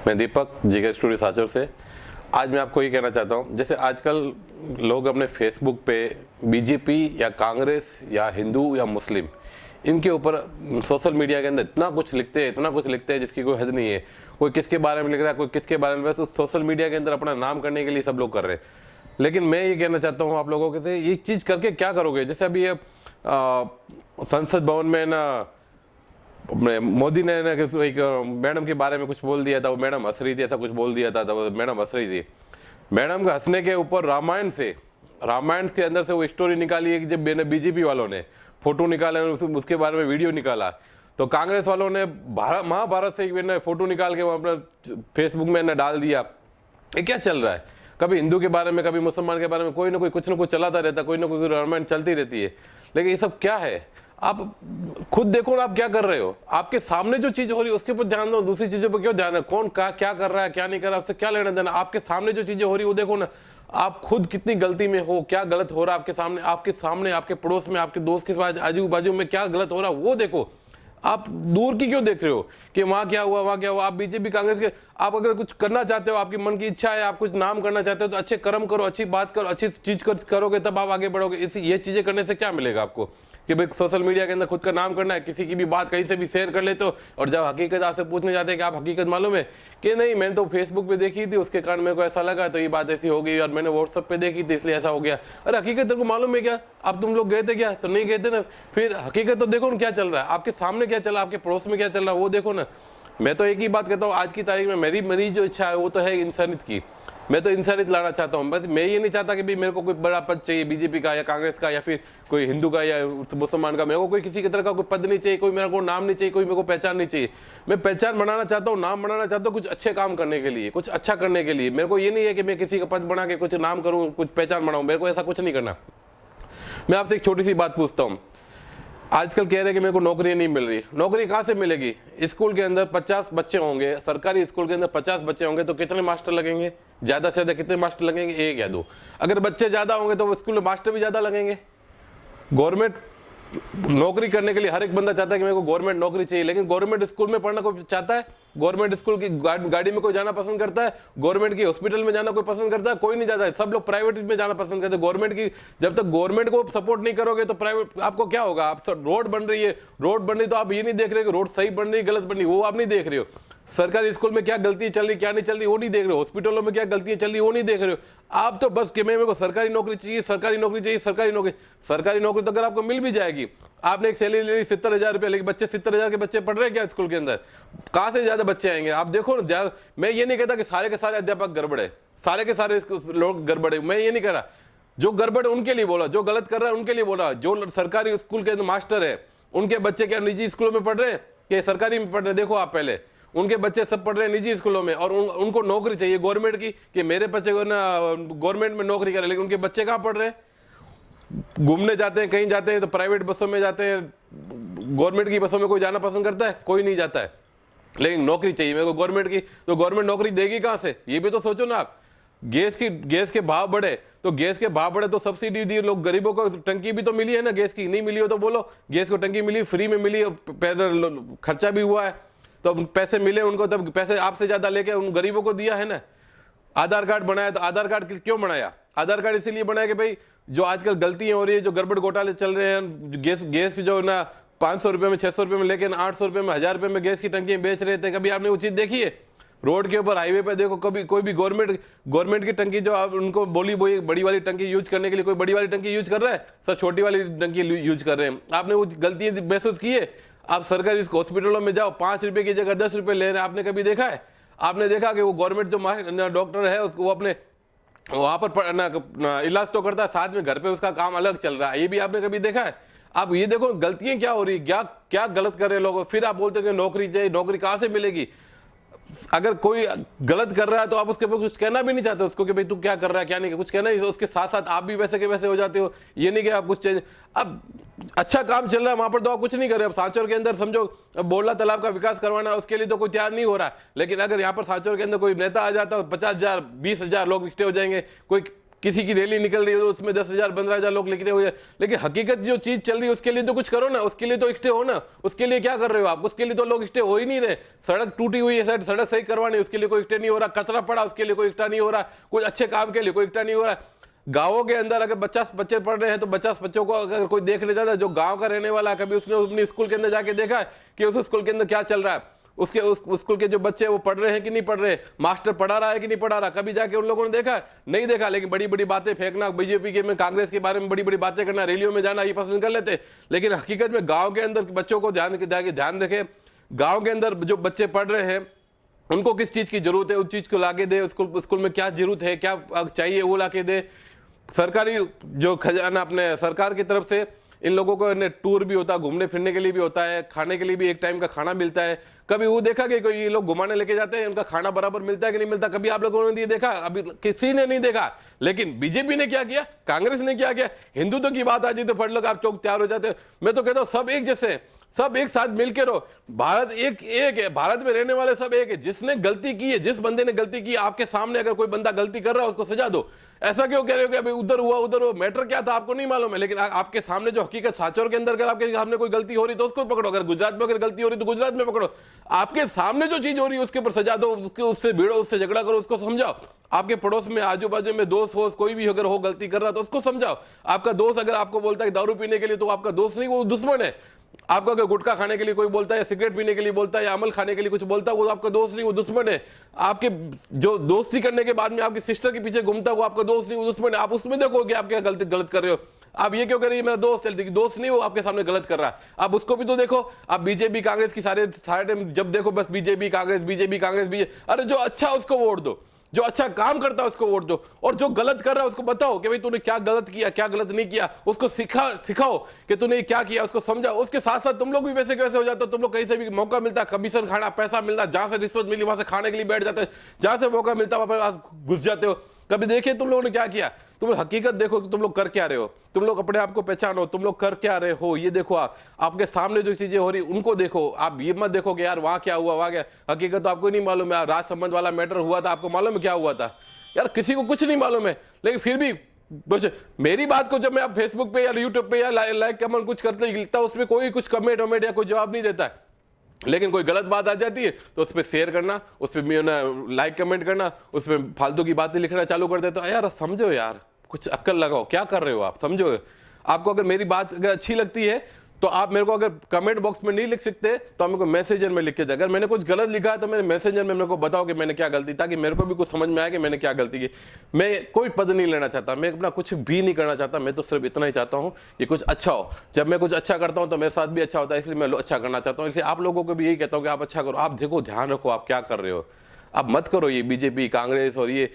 मैं दीपक जिगर स्टूडियो साचर से। आज मैं आपको ये कहना चाहता हूँ, जैसे आजकल लोग अपने फेसबुक पे बीजेपी या कांग्रेस या हिंदू या मुस्लिम इनके ऊपर सोशल मीडिया के अंदर इतना कुछ लिखते हैं जिसकी कोई हद नहीं है। कोई किसके बारे में लिख रहा है, कोई किसके बारे में, बस उस सोशल मीडिया के अंदर अपना नाम करने के लिए सब लोग कर रहे हैं। लेकिन मैं ये कहना चाहता हूँ आप लोगों के से, ये चीज़ करके क्या करोगे। जैसे अभी ये संसद भवन में ना मोदी ने एक मैडम के बारे में कुछ बोल दिया था, वो मैडम हंस रही थी, ऐसा कुछ बोल दिया था, तो वो मैडम हंस रही थी। मैडम के हंसने के ऊपर रामायण के अंदर से वो स्टोरी निकाली है कि जब बीजेपी वालों ने फोटो निकाला, उसके बारे में वीडियो निकाला, तो कांग्रेस वालों ने महाभारत से एक फोटो निकाल के वो अपना फेसबुक में डाल दिया। ये क्या चल रहा है? कभी हिंदू के बारे में, कभी मुसलमान के बारे में कोई ना कोई कुछ ना कुछ चलाता रहता है, कोई ना कोई रामायण चलती रहती है। लेकिन ये सब क्या है? आप खुद देखो ना, आप क्या कर रहे हो। आपके सामने जो चीज हो रही है उसके ऊपर ध्यान दो, दूसरी चीजों पर क्यों ध्यान है? कौन क्या कर रहा है, क्या नहीं कर रहा, उससे क्या लेना देना। आपके सामने जो चीजें हो रही है वो देखो ना, आप खुद कितनी गलती में हो, क्या गलत हो रहा है आपके सामने, आपके पड़ोस में, आपके दोस्त के साथ, आजू बाजू में क्या गलत हो रहा है वो देखो। आप दूर की क्यों देख रहे हो कि वहां क्या हुआ। आप बीजेपी कांग्रेस के, आप अगर कुछ करना चाहते हो, आपकी मन की इच्छा है, आप कुछ नाम करना चाहते हो, तो अच्छे कर्म करो, अच्छी बात करो, अच्छी चीज करोगे तब आप आगे बढ़ोगे। ये चीजें करने से क्या मिलेगा आपको कि भाई सोशल मीडिया के अंदर खुद का नाम करना है, किसी की भी बात कहीं से भी शेयर कर लेते हो, और जब हकीकत आपसे पूछने जाते हैं कि आप हकीकत मालूम है कि नहीं, मैंने तो फेसबुक पे देखी थी, उसके कारण मेरे को ऐसा लगा, तो ये बात ऐसी हो गई, और मैंने व्हाट्सएप पे देखी थी इसलिए ऐसा हो गया। अरे हकीकत तेरे को मालूम है क्या? अब तुम लोग गए थे क्या? तो नहीं गए थे ना। फिर हकीकत तो देखो ना क्या चल रहा है, आपके सामने क्या चल रहा है, आपके पड़ोस में क्या चल रहा है वो देखो ना। मैं तो एक ही बात कहता हूँ, आज की तारीख में मेरी जो इच्छा है वो तो है इंसानियत की। मैं तो इंसानियत लाना चाहता हूँ। बस मैं ये नहीं चाहता कि भाई मेरे को कोई बड़ा पद चाहिए बीजेपी का या कांग्रेस का या फिर कोई हिंदू का या मुसलमान का। मेरे को कोई किसी की तरह का कोई पद नहीं चाहिए, कोई मेरा को नाम नहीं चाहिए, कोई मेरे को पहचान नहीं चाहिए। मैं पहचान बनाना चाहता हूँ, नाम बनाना चाहता हूँ कुछ अच्छे काम करने के लिए, कुछ अच्छा करने के लिए। मेरे को ये नहीं है कि मैं किसी का पद बना के कुछ नाम करूँ, कुछ पहचान बनाऊँ। मेरे को ऐसा कुछ नहीं करना। मैं आपसे एक छोटी सी बात पूछता हूँ। आजकल कह रहे हैं कि मेरे को नौकरी नहीं मिल रही। नौकरी कहाँ से मिलेगी? स्कूल के अंदर 50 बच्चे होंगे, सरकारी स्कूल के अंदर 50 बच्चे होंगे, तो कितने मास्टर लगेंगे? ज्यादा से ज्यादा कितने मास्टर लगेंगे? एक या दो। अगर बच्चे ज्यादा होंगे तो स्कूल में मास्टर भी ज्यादा लगेंगे। गवर्नमेंट नौकरी करने के लिए हर एक बंदा चाहता है कि मेरे को गवर्नमेंट नौकरी चाहिए, लेकिन गवर्नमेंट स्कूल में पढ़ना कोई चाहता है? गवर्नमेंट स्कूल की गाड़ी में कोई जाना पसंद करता है? गवर्नमेंट की हॉस्पिटल में जाना कोई पसंद करता है? कोई नहीं जाता है। सब लोग प्राइवेट में जाना पसंद करते हैं। गवर्नमेंट की, जब तक गवर्नमेंट को सपोर्ट नहीं करोगे तो प्राइवेट आपको क्या होगा? आप रोड बन रही है, रोड बन रही, तो आप ये नहीं देख रहे कि रोड सही बन रही गलत बन रही, वो आप नहीं देख रहे हो। सरकारी स्कूल में क्या गलती चल रही, क्या नहीं चल रही वो नहीं देख रहे हो। हॉस्पिटलों में क्या गलतियां चल रही वो नहीं देख रहे हो। आप तो बस कि मेरे को सरकारी नौकरी चाहिए, सरकारी नौकरी चाहिए, सरकारी नौकरी। सरकारी नौकरी तो अगर आपको मिल भी जाएगी, आपने एक सैलरी ले ली 70,000 रुपया, लेकिन बच्चे 70,000 के बच्चे पढ़ रहे हैं क्या स्कूल के अंदर? कहां से ज्यादा बच्चे आएंगे? आप देखो ना। मैं ये नहीं कहता कि सारे के सारे अध्यापक गड़बड़ है, सारे के सारे लोग गड़बड़ है, मैं ये नहीं कह रहा। जो गड़बड़ है उनके लिए बोला, जो गलत कर रहा है उनके लिए बोला। जो सरकारी स्कूल के अंदर मास्टर है, उनके बच्चे क्या निजी स्कूलों में पढ़ रहे हैं कि सरकारी में पढ़ रहे हैं? देखो आप पहले, उनके बच्चे सब पढ़ रहे हैं निजी स्कूलों में, और उनको नौकरी चाहिए गवर्नमेंट की कि मेरे बच्चे को ना गवर्नमेंट में नौकरी करे। लेकिन उनके बच्चे कहाँ पढ़ रहे हैं? घूमने जाते हैं, कहीं जाते हैं तो प्राइवेट बसों में जाते हैं। गवर्नमेंट की बसों में कोई जाना पसंद करता है? कोई नहीं जाता है। लेकिन नौकरी चाहिए मेरे को गवर्नमेंट की, तो गवर्नमेंट नौकरी देगी कहां से? ये भी तो सोचो ना आप। गैस के भाव बढ़े तो सब्सिडी दी, लोग गरीबों को टंकी भी तो मिली है ना गैस की। नहीं मिली हो तो बोलो, गैस को टंकी मिली, फ्री में मिली, खर्चा भी हुआ है, तो पैसे मिले उनको, तब पैसे आपसे ज्यादा लेके उन गरीबों को दिया है ना। आधार कार्ड बनाया, तो आधार कार्ड क्यों बनाया? आधार कार्ड इसीलिए बनाया कि भाई जो आजकल गलतियां हो रही है, जो गड़बड़ घोटाले चल रहे हैं, गैस जो ना 500 रुपए में, 600 रुपए में, लेकिन 800 रुपए में, 1000 रुपए में गैस की टंकी बेच रहे थे। कभी आपने वो चीज देखी है? रोड के ऊपर हाईवे पे देखो, कभी कोई भी गवर्नमेंट की टंकी जो आप उनको बोली बड़ी वाली टंकी यूज करने के लिए, कोई बड़ी वाली टंकी यूज कर रहा है? सब छोटी वाली टंकी यूज कर रहे हैं। आपने वो गलती महसूस की है? आप सरकारी हॉस्पिटलों में जाओ, 5 रुपए की जगह 10 रुपए ले रहे हैं। आपने कभी देखा है? आपने देखा कि वो गवर्नमेंट जो डॉक्टर है उसको, वो अपने वहां पर इलाज तो करता है, साथ में घर पे उसका काम अलग चल रहा है। ये भी आपने कभी देखा है? आप ये देखो गलतियां क्या हो रही है, क्या गलत कर रहे हैं लोग। फिर आप बोलते हैं कि नौकरी चाहिए। नौकरी कहां से मिलेगी? अगर कोई गलत कर रहा है तो आप उसके ऊपर कुछ कहना भी नहीं चाहते उसको कि भाई तू क्या कर रहा है, क्या नहीं, कुछ कहना ही। उसके साथ साथ आप भी वैसे के वैसे हो जाते हो। ये नहीं कि आप कुछ चेंज, अब अच्छा काम चल रहा है वहां पर तो आप कुछ नहीं कर रहे। अब सांचौर के अंदर समझो बोरला तालाब का विकास करवाना, उसके लिए तो कोई तैयार नहीं हो रहा है। लेकिन अगर यहाँ पर सांचौर के अंदर कोई नेता आ जाता है, 50,000 20,000 लोग इकट्ठे हो जाएंगे, कोई किसी की रैली निकल रही है तो उसमें 10,000 15,000 लोग लिख रहे हो, लेकिन हकीकत जो चीज चल रही है उसके लिए तो कुछ करो ना, उसके लिए तो इकट्ठे हो ना। उसके लिए क्या कर रहे हो आप? उसके लिए तो लोग इकट्ठे हो ही नहीं रहे। सड़क टूटी हुई है, सड़क सही करवानी, उसके लिए कोई इकट्ठे नहीं हो रहा। कचरा पड़ा, उसके लिए कोई इकट्ठा नहीं हो रहा। कुछ अच्छे काम के लिए कोई इकट्ठा नहीं हो रहा। गांवों के अंदर अगर 50 बच्चे पढ़ रहे हैं तो 50 बच्चों को अगर कोई देख लेता था, जो गांव का रहने वाला, कभी उसने अपनी स्कूल के अंदर जाके देखा है कि उस स्कूल के अंदर क्या चल रहा है, उसके उस स्कूल के जो बच्चे वो पढ़ रहे हैं कि नहीं पढ़ रहे, मास्टर पढ़ा रहा है कि नहीं पढ़ा रहा, कभी जाके उन लोगों ने देखा? नहीं देखा। लेकिन बड़ी बड़ी बातें फेंकना, बीजेपी के में, कांग्रेस के बारे में बड़ी बड़ी बातें करना, रैलियों में जाना, ये पसंद कर लेते। लेकिन हकीकत में गांव के अंदर बच्चों को ध्यान रखे, गांव के अंदर जो बच्चे पढ़ रहे हैं उनको किस चीज की जरूरत है, उस चीज को लाके दे। स्कूल में क्या जरूरत है, क्या चाहिए, वो लाके दे। सरकारी जो खजाना अपने सरकार की तरफ से इन लोगों को टूर भी होता है, घूमने फिरने के लिए भी होता है, खाने के लिए भी एक टाइम का खाना मिलता है। कभी वो देखा कि कोई ये लोग घुमाने लेके जाते हैं, उनका खाना बराबर मिलता है कि नहीं मिलता? कभी आप लोगों ने ये देखा? अभी किसी ने नहीं देखा। लेकिन बीजेपी ने क्या किया, कांग्रेस ने क्या किया? हिंदुत्व की बात आ जाती तो फट लोग आप चौक तैयार हो जाते हो। मैं तो कहता हूँ सब एक जैसे, सब एक साथ मिलकर रहो। भारत एक है, भारत में रहने वाले सब एक है। जिसने गलती की है, जिस बंदे ने गलती की, आपके सामने अगर कोई बंदा गलती कर रहा है उसको सजा दो। ऐसा क्यों कह रहे हो कि अभी उधर हुआ उधर हुआ? मैटर क्या था आपको नहीं मालूम है, लेकिन आपके सामने जो हकीकत साचौर के अंदर अगर आपके सामने कोई गलती हो रही तो उसको पकड़ो। अगर गुजरात में अगर गलती हो रही तो गुजरात में पकड़ो। आपके सामने जो चीज हो रही है उसके ऊपर सजा दो, उससे भिड़ो, उससे झगड़ा करो, उसको समझाओ। आपके पड़ोस में, आजू बाजू में दोस्त हो, कोई भी अगर हो गलती कर रहा तो उसको समझाओ। आपका दोस्त अगर आपको बोलता है दारू पीने के लिए, तो आपका दोस्त नहीं, वो दुश्मन है। आपको अगर गुटखा खाने के लिए कोई बोलता है, या सिगरेट पीने के लिए बोलता है, या अमल खाने के लिए कुछ बोलता है, वो आपका दोस्त नहीं, वो दुश्मन है। आपके जो दोस्ती करने के बाद में आपकी सिस्टर के पीछे घूमता है, वो आपका दोस्त नहीं, वो दुश्मन है। आप उसमें देखो कि आप क्या गलत कर रहे हो। आप ये क्यों कर रही है मेरा दोस्त? चलती दोस्त नहीं, वो आपके सामने गलत कर रहा है, आप उसको भी तो देखो। आप बीजेपी कांग्रेस की सारे टाइम जब देखो बस BJP Congress, BJP Congress, BJP. अरे जो अच्छा उसको वोट दो, जो अच्छा काम करता है उसको वोट दो, और जो गलत कर रहा है उसको बताओ कि भाई तूने क्या गलत किया, क्या गलत नहीं किया। उसको सिखाओ कि तूने क्या किया, उसको समझाओ। उसके साथ साथ तुम लोग भी वैसे कैसे हो जाते हो? तुम लोग कहीं से भी मौका मिलता, कमीशन खाना, पैसा मिलना, जहां से रिश्वत मिली वहां से खाने के लिए बैठ जाते हैं, जहां से मौका मिलता वहां पर आप घुस जाते हो। कभी देखिए तुम लोगों ने क्या किया? तुम हकीकत देखो कि तुम लोग कर क्या रहे हो। तुम लोग अपने आप को पहचानो, तुम लोग कर क्या रहे हो, ये देखो। आपके सामने जो चीजें हो रही उनको देखो। आप ये मत देखो कि यार वहां क्या हुआ, वहां क्या। हकीकत तो आपको नहीं मालूम है। राज संबंध वाला मैटर हुआ था, आपको मालूम है क्या हुआ था? यार किसी को कुछ नहीं मालूम है, लेकिन फिर भी मेरी बात को जब मैं आप फेसबुक पे या यूट्यूब पे या लाइक कमेंट कुछ करते लिखता हूं, उसमें कोई कुछ कमेंट वमेंट या कोई जवाब नहीं देता है। लेकिन कोई गलत बात आ जाती है तो उस पर शेयर करना, उस पर लाइक कमेंट करना, उस पर फालतू की बातें लिखना चालू कर देते हो। यार समझो, यार कुछ अक्ल लगाओ, क्या कर रहे हो आप? समझो। आपको अगर मेरी बात अगर अच्छी लगती है तो आप मेरे को अगर कमेंट बॉक्स में नहीं लिख सकते तो आप मेरे को मैसेंजर में लिख के दे। अगर मैंने कुछ गलत लिखा है तो मेरे मैसेंजर में मेरे को बताओ कि मैंने क्या गलती, ताकि मेरे को भी कुछ समझ में आए कि मैंने क्या गलती की। मैं कोई पद नहीं लेना चाहता, मैं अपना कुछ भी नहीं करना चाहता। मैं तो सिर्फ इतना ही चाहता हूँ कि कुछ अच्छा हो। जब मैं कुछ अच्छा करता हूँ तो मेरे साथ भी अच्छा होता है, इसलिए मैं अच्छा करना चाहता हूँ। इसलिए आप लोगों को भी यही कहता हूँ कि आप अच्छा करो। आप देखो, ध्यान रखो आप क्या कर रहे हो। आप मत करो ये बीजेपी कांग्रेस और ये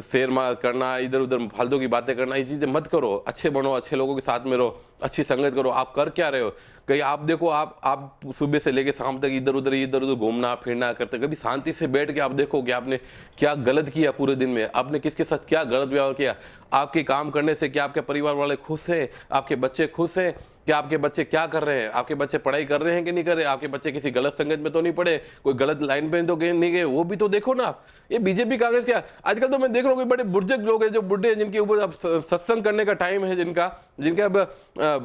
शेर मार करना, इधर उधर फालतू की बातें करना, ये चीजें मत करो। अच्छे बनो, अच्छे लोगों के साथ में रहो, अच्छी संगत करो। आप कर क्या रहे हो? कहीं आप देखो, आप सुबह से लेके शाम तक इधर उधर घूमना फिरना करते, कभी शांति से बैठ के आप देखो कि आपने क्या गलत किया पूरे दिन में, आपने किसके साथ क्या गलत व्यवहार किया। आपके काम करने से क्या आपके परिवार वाले खुश हैं? आपके बच्चे खुश हैं? क्या आपके बच्चे क्या कर रहे हैं? आपके बच्चे पढ़ाई कर रहे हैं कि नहीं कर रहे? आपके बच्चे किसी गलत संगत में तो नहीं पड़े, कोई गलत लाइन पे तो नहीं गए? वो भी तो देखो ना आप। ये बीजेपी कांग्रेस क्या, आजकल तो मैं देख रहा हूँ बड़े बुजुर्ग लोग हैं, जो बुढ़े हैं, जिनके ऊपर अब सत्संग करने का टाइम है, जिनका अब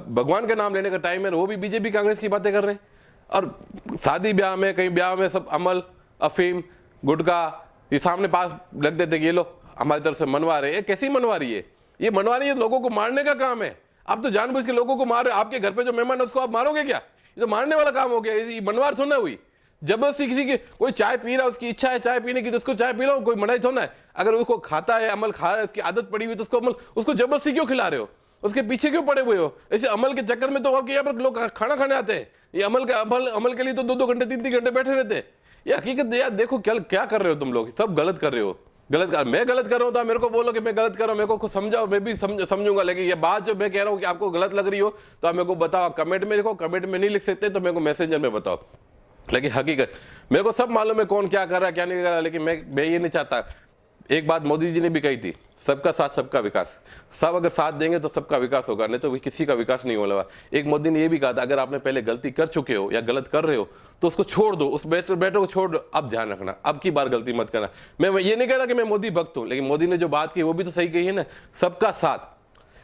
भगवान का नाम लेने का टाइम है, वो भी बीजेपी कांग्रेस की बातें कर रहे हैं। और शादी ब्याह में, कहीं ब्याह में सब अमल, अफीम, गुटखा ये सामने पास लग देते कि ये लो हमारी तरफ से मनवा रहे हैं। कैसी मनवा रही है? ये मनवा रही है लोगों को मारने का काम है। आप तो जानबूझ के लोगों को मार रहे हो। आपके घर पे जो मेहमान है उसको आप मारोगे क्या? ये तो मारने वाला काम हो गया। ये मनवार थोड़ा हुई। जबरदस्ती किसी की, कोई चाय पी रहा है, उसकी इच्छा है चाय पीने की तो उसको चाय पी लो, कोई मनाही थोड़ा है। अगर उसको खाता है, अमल खा रहा है, उसकी आदत पड़ी हुई तो उसको अमल, उसको जबरदस्ती क्यों खिला रहे हो? उसके पीछे क्यों पड़े हुए हो? ऐसे अमल के चक्कर में तो आपके यहाँ पर लोग खाना खाने आते हैं। ये अमल के लिए तो 2-2 घंटे 3-3 घंटे बैठे रहते हैं। ये हकीकत यार देखो क्या कर रहे हो तुम लोग, सब गलत कर रहे हो। मैं गलत कर रहा हूं तो मेरे को बोलो कि मैं गलत कर रहा हूं, मेरे को खुद समझाओ, मैं भी समझूंगा। लेकिन ये बात जो मैं कह रहा हूं कि आपको गलत लग रही हो तो आप मेरे को बताओ, कमेंट में लिखो। कमेंट में नहीं लिख सकते तो मेरे को मैसेंजर में बताओ। लेकिन हकीकत मेरे को सब मालूम है कौन क्या कर रहा है क्या नहीं कर रहा। लेकिन मैं ये नहीं चाहता एक बात मोदी जी ने भी कही थी, सबका साथ सबका विकास। सब अगर साथ देंगे तो सबका विकास होगा, नहीं तो किसी का विकास नहीं होगा। एक मोदी ने ये भी कहा था, अगर आपने पहले गलती कर चुके हो या गलत कर रहे हो तो उसको छोड़ दो, उस बेटर को छोड़ दो, अब ध्यान रखना, अब की बार गलती मत करना। मैं ये नहीं कह रहा कि मैं मोदी भक्त हूं, लेकिन मोदी ने जो बात की वो भी तो सही कही है ना, सबका साथ।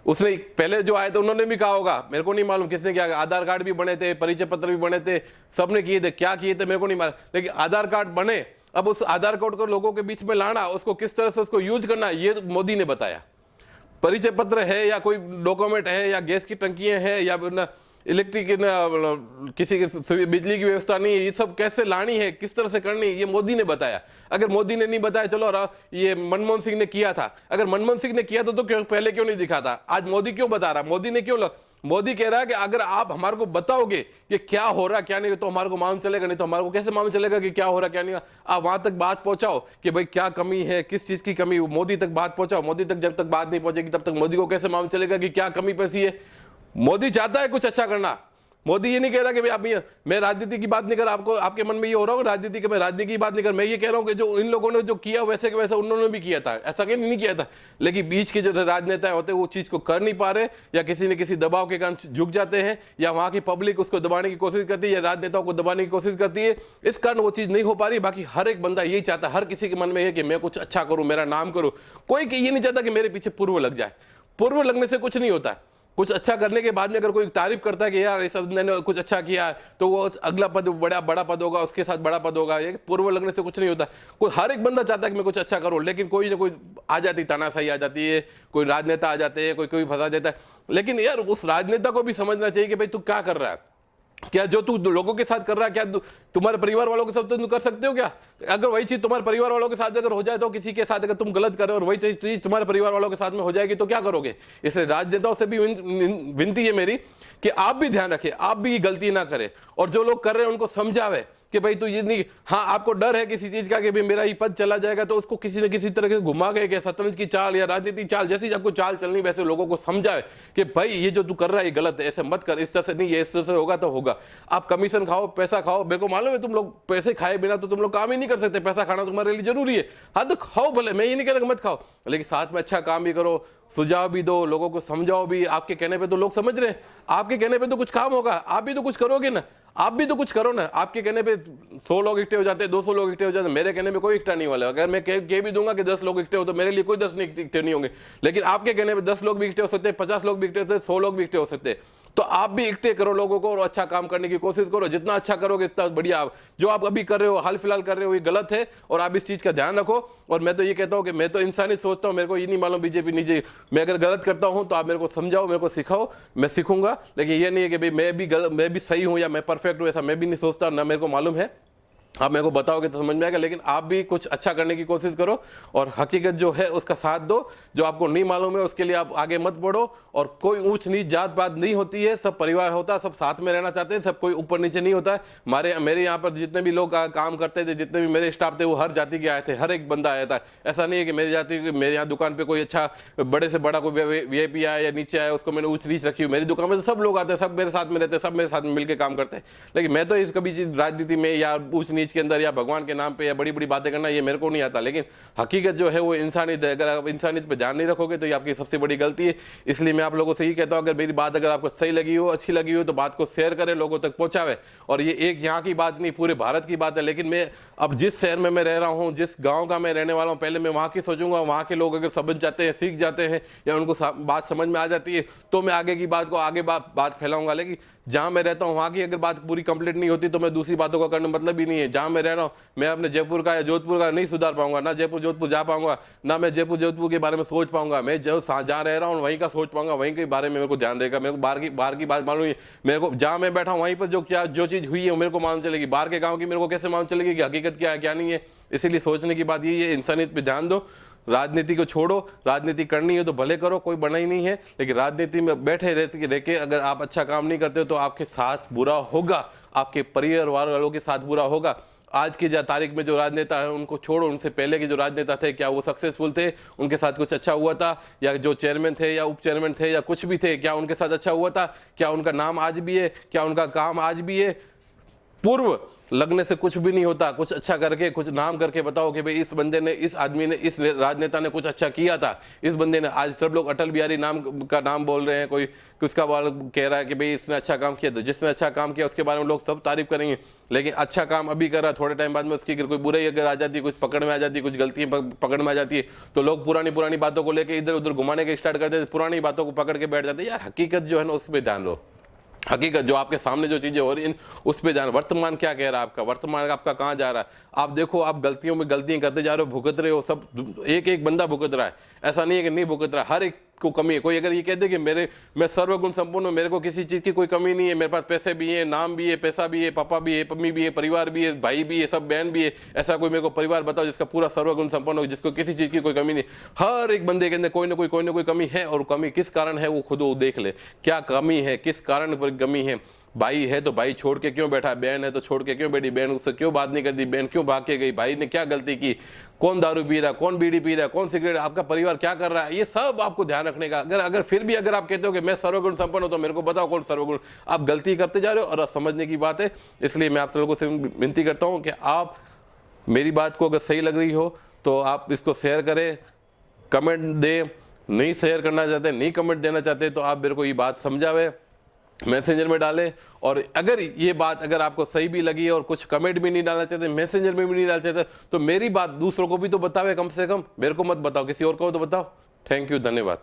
उसने पहले जो आए थे उन्होंने भी कहा होगा, मेरे को नहीं मालूम किसने क्या, आधार कार्ड भी बने थे, परिचय पत्र भी बने थे, सबने किए थे, क्या किए थे मेरे को नहीं मालूम, लेकिन आधार कार्ड बने, अब उस आधार कार्ड को लोगों के बीच में लाना, उसको किस तरह से उसको यूज करना, ये तो मोदी ने बताया। परिचय पत्र है या कोई डॉक्यूमेंट है या गैस की टंकियां हैं या इलेक्ट्रिक किसी की बिजली की व्यवस्था नहीं है, ये सब कैसे लानी है, किस तरह से करनी है, ये मोदी ने बताया। अगर मोदी ने नहीं बताया, चलो ये मनमोहन सिंह ने किया था, अगर मनमोहन सिंह ने किया था तो क्यों पहले क्यों नहीं दिखा था? आज मोदी क्यों बता रहा? मोदी ने क्यों मोदी कह रहा है कि अगर आप हमारे को बताओगे कि क्या हो रहा क्या नहीं तो हमारे को मालूम चलेगा, नहीं तो हमारे को कैसे मालूम चलेगा कि क्या हो रहा क्या नहीं। आप वहां तक बात पहुंचाओ कि भाई क्या कमी है, किस चीज की कमी, मोदी तक बात पहुंचाओ। मोदी तक जब तक बात नहीं पहुंचेगी तब तक मोदी को कैसे मालूम चलेगा कि क्या कमी पैसी है? मोदी चाहता है कुछ अच्छा करना। मोदी ये नहीं कह रहा कि भाई आप मैं राजनीति की बात नहीं कर, आपको आपके मन में ये हो रहा हो राजनीति की, मैं राजनीति की बात नहीं कर, मैं ये कह रहा हूं कि जो इन लोगों ने जो किया वैसे के वैसे उन्होंने भी किया था, ऐसा कहीं नहीं किया था। लेकिन बीच के जो राजनेता होते हैं वो चीज को कर नहीं पा रहे, या किसी न किसी दबाव के कारण झुक जाते हैं, या वहां की पब्लिक उसको दबाने की कोशिश करती है, या राजनेताओं को दबाने की कोशिश करती है, इस कारण वो चीज नहीं हो पा रही। बाकी हर एक बंदा यही चाहता है, हर किसी के मन में है कि मैं कुछ अच्छा करूं, मेरा नाम करूं। कोई ये नहीं चाहता कि मेरे पीछे पूर्व लग जाए। पूर्व लगने से कुछ नहीं होता है। कुछ अच्छा करने के बाद में अगर कोई तारीफ करता है कि यार इस ने कुछ अच्छा किया, तो वो अगला पद बड़ा पद होगा, उसके साथ बड़ा पद होगा। ये पूर्व लगने से कुछ नहीं होता। कोई हर एक बंदा चाहता है कि मैं कुछ अच्छा करूं, लेकिन कोई ना कोई आ जाती, तानाशाही आ जाती है, कोई राजनेता आ जाते हैं, कोई फंसा देता है। लेकिन यार उस राजनेता को भी समझना चाहिए कि भाई तू क्या कर रहा है, क्या जो तू लोगों के साथ कर रहा है, क्या तुम्हारे परिवार वालों के साथ तुम कर सकते हो क्या? अगर वही चीज तुम्हारे परिवार वालों के साथ अगर हो जाए, तो किसी के साथ अगर तुम गलत कर रहे हो और वही चीज तुम्हारे परिवार वालों के साथ में हो जाएगी तो क्या करोगे? इसलिए राजनेताओं से भी विनती है मेरी कि आप भी ध्यान रखें, आप भी गलती ना करें, और जो लोग कर रहे हैं उनको समझावे कि भाई तू ये नहीं, हाँ आपको डर है किसी चीज का कि भाई मेरा ये पद चला जाएगा, तो उसको किसी न किसी तरह से घुमा के शतरंज की चाल या राजनीति चाल, जैसी आपको चाल चलनी वैसे लोगों को समझाए कि भाई ये जो तू कर रहा है ये गलत है, ऐसे मत कर, इस तरह से नहीं, ये इस तरह से होगा तो होगा। आप कमीशन खाओ, पैसा खाओ, मेरे को मालूम है तुम लोग पैसे खाए बिना तो तुम लोग काम ही नहीं कर सकते, पैसा खाना तुम्हारे लिए जरूरी है। हाँ तो खाओ भले, मैं ये नहीं कह रहा मत खाओ, लेकिन साथ में अच्छा काम भी करो, सुझाव भी दो, लोगों को समझाओ भी। आपके कहने पे तो लोग समझ रहे हैं, आपके कहने पे तो कुछ काम होगा, आप भी तो कुछ करोगे ना, आप भी तो कुछ करो ना। आपके कहने पे 100 लोग इकट्ठे हो जाते हैं, 200 लोग इकट्ठे हो जाते हैं, मेरे कहने पे कोई इकट्ठा नहीं वाला। अगर मैं कह भी दूंगा कि 10 लोग इकट्ठे हो तो मेरे लिए कोई 10 नहीं इकट्ठे नहीं होंगे, लेकिन आपके कहने पे 10 लोग भी इकट्ठे हो सकते हैं, 50 लोग भी इकट्ठे हो सकते हैं, 100 लोग भी इकट्ठे हो सकते हैं। तो आप भी इकट्ठे करो लोगों को और अच्छा काम करने की कोशिश करो। जितना अच्छा करोगे इतना बढ़िया। जो आप अभी कर रहे हो, हाल फिलहाल कर रहे हो, ये गलत है और आप इस चीज का ध्यान रखो। और मैं तो ये कहता हूं कि मैं तो इंसानी सोचता हूं, मेरे को ये नहीं मालूम बीजेपी नीचे, मैं अगर गलत करता हूं तो आप मेरे को समझाओ, मेरे को सिखाओ, मैं सीखूंगा। लेकिन ये नहीं है कि भाई मैं भी सही हूं या मैं परफेक्ट हूं, ऐसा मैं भी नहीं सोचता, ना मेरे को मालूम है। आप मेरे को बताओगे तो समझ में आएगा, लेकिन आप भी कुछ अच्छा करने की कोशिश करो और हकीकत जो है उसका साथ दो। जो आपको नहीं मालूम है उसके लिए आप आगे मत बढ़ो। और कोई ऊंच नीच जात पात नहीं होती है, सब परिवार होता है, सब साथ में रहना चाहते हैं, सब कोई ऊपर नीचे नहीं होता है। मेरे यहाँ पर जितने भी लोग काम करते थे, जितने भी मेरे स्टाफ थे, वो हर जाति के आए थे, हर एक बंदा आया था। ऐसा नहीं है कि मेरी जाति, मेरे यहाँ दुकान पे कोई अच्छा बड़े से बड़ा कोई वीआईपी आया या नीचे आया उसको मैंने ऊंच नीच रखी हुई। मेरी दुकान में तो सब लोग आते हैं, सब मेरे साथ में रहते हैं, सब मेरे साथ में मिलकर काम करते हैं। लेकिन मैं तो इस कभी राजनीति में या ऊंच नीच के अंदर या भगवान के नाम पे या बड़ी बड़ी बातें करना, ये मेरे को नहीं आता। लेकिन हकीकत जो है वो इंसानियत है। अगर आप इंसानियत पे ध्यान नहीं रखोगे तो ये आपकी सबसे बड़ी गलती है। इसलिए मैं आप लोगों से यही कहता हूं, अगर मेरी बात अगर आपको सही लगी हो, अच्छी लगी हो, तो बात को शेयर करें, लोगों तक पहुंचावे। और ये एक यहाँ की बात नहीं, पूरे भारत की बात है। लेकिन मैं अब जिस शहर में मैं रह रहा हूँ, जिस गाँव का मैं रहने वाला हूँ, पहले मैं वहाँ की सोचूंगा। वहाँ के लोग अगर समझ जाते हैं, सीख जाते हैं या उनको बात समझ में आ जाती है, तो मैं आगे की बात को आगे बात फैलाऊंगा। लेकिन जहां मैं रहता हूं वहां की अगर बात पूरी कंप्लीट नहीं होती तो मैं दूसरी बातों का करने मतलब ही नहीं है। जहां मैं रह रहा हूं, मैं अपने जयपुर का या जोधपुर का नहीं सुधार पाऊंगा, ना जयपुर जोधपुर जा पाऊंगा, ना मैं जयपुर जोधपुर के बारे में सोच पाऊंगा। मैं जो जहां रह रहा हूं वहीं का सोच पाऊंगा, वहीं के बारे में मेरे को ध्यान रहेगा। मेरे को बाहर की बात मालूम है, मेरे को जहां मैं बैठा हूं वहीं पर जो चीज हुई है मेरे को मालूम चलेगी। बाहर के गाँव की मेरे को कैसे मालूम चलेगी कि हकीकत क्या है क्या नहीं है। इसीलिए सोचने की बात यही है, इंसानियत पे ध्यान दो, राजनीति को छोड़ो। राजनीति करनी है तो भले करो, कोई बना ही नहीं है, लेकिन राजनीति में बैठे रह के अगर आप अच्छा काम नहीं करते हो तो आपके साथ बुरा होगा, आपके परिवार वालों के साथ बुरा होगा। आज की तारीख में जो राजनेता है उनको छोड़ो, उनसे पहले के जो राजनेता थे क्या वो सक्सेसफुल थे, उनके साथ कुछ अच्छा हुआ था? या जो चेयरमैन थे या उप चेयरमैन थे या कुछ भी थे, क्या उनके साथ अच्छा हुआ था? क्या उनका नाम आज भी है? क्या उनका काम आज भी है? पूर्व लगने से कुछ भी नहीं होता। कुछ अच्छा करके, कुछ नाम करके बताओ कि भाई इस बंदे ने, इस आदमी ने, इस राजनेता ने कुछ अच्छा किया था, इस बंदे ने। आज सब लोग अटल बिहारी नाम का नाम बोल रहे हैं, कोई उसका बारे कह रहा है कि भाई इसने अच्छा काम किया। तो जिसने अच्छा काम किया उसके बारे में लोग सब तारीफ करेंगे, लेकिन अच्छा काम अभी कर रहा, थोड़े टाइम बाद में उसकी अगर कोई बुराई अगर आ जाती है, कुछ पकड़ में आ जाती है, कुछ गलतियां पकड़ में आ जाती है, तो लोग पुरानी पुरानी बातों को लेकर इधर उधर घुमाने के स्टार्ट करते हैं, पुरानी बातों को पकड़ के बैठ जाते हैं। यार हकीकत जो है ना उस पर ध्यान दो, हकीकत जो आपके सामने जो चीजें हो रही हैं उस पे जाना। वर्तमान क्या कह रहा है आपका, वर्तमान आपका कहाँ जा रहा है। आप देखो, आप गलतियों में गलतियां करते जा रहे हो, भुगत रहे हो, सब एक एक बंदा भुगत रहा है। ऐसा नहीं है कि नहीं भुगत रहा, हर एक को कमी है। कोई अगर ये कहते कि मैं सर्वगुण संपूर्ण हूं, मेरे को किसी चीज की कोई कमी नहीं है, मेरे पास पैसे भी है, नाम भी है, पैसा भी है, पापा भी है, मम्मी भी है, परिवार भी है, भाई भी है, सब बहन भी है, ऐसा कोई मेरे को परिवार बताओ जिसका पूरा सर्वगुण संपन्न हो, जिसको किसी चीज की कोई कमी नहीं। हर एक बंदे के अंदर कोई ना कोई कमी है, और कमी किस कारण है वो खुद वो देख ले, क्या कमी है, किस कारण पर कमी है। भाई है तो भाई छोड़ के क्यों बैठा, बहन है तो छोड़ के क्यों बैठी, बहन उससे क्यों बात नहीं करती, बहन क्यों भाग के गई, भाई ने क्या गलती की, कौन दारू पी रहा, कौन बीड़ी पी रहा, कौन सिगरेट, आपका परिवार क्या कर रहा है, ये सब आपको ध्यान रखने का। अगर फिर भी अगर आप कहते हो कि मैं सर्वगुण संपन्न हूं, तो मेरे को बताओ कौन सर्वगुण। आप गलती करते जा रहे हो और समझने की बात है। इसलिए मैं आप लोगों से विनती करता हूं कि आप मेरी बात को अगर सही लग रही हो तो आप इसको शेयर करें, कमेंट दें। नहीं शेयर करना चाहते, नहीं कमेंट देना चाहते, तो आप मेरे को ये बात समझावे, मैसेंजर में डालें। और अगर ये बात अगर आपको सही भी लगी है और कुछ कमेंट भी नहीं डालना चाहते, मैसेंजर में भी नहीं डालना चाहते, तो मेरी बात दूसरों को भी तो बतावे, कम से कम मेरे को मत बताओ, किसी और को तो बताओ। थैंक यू, धन्यवाद।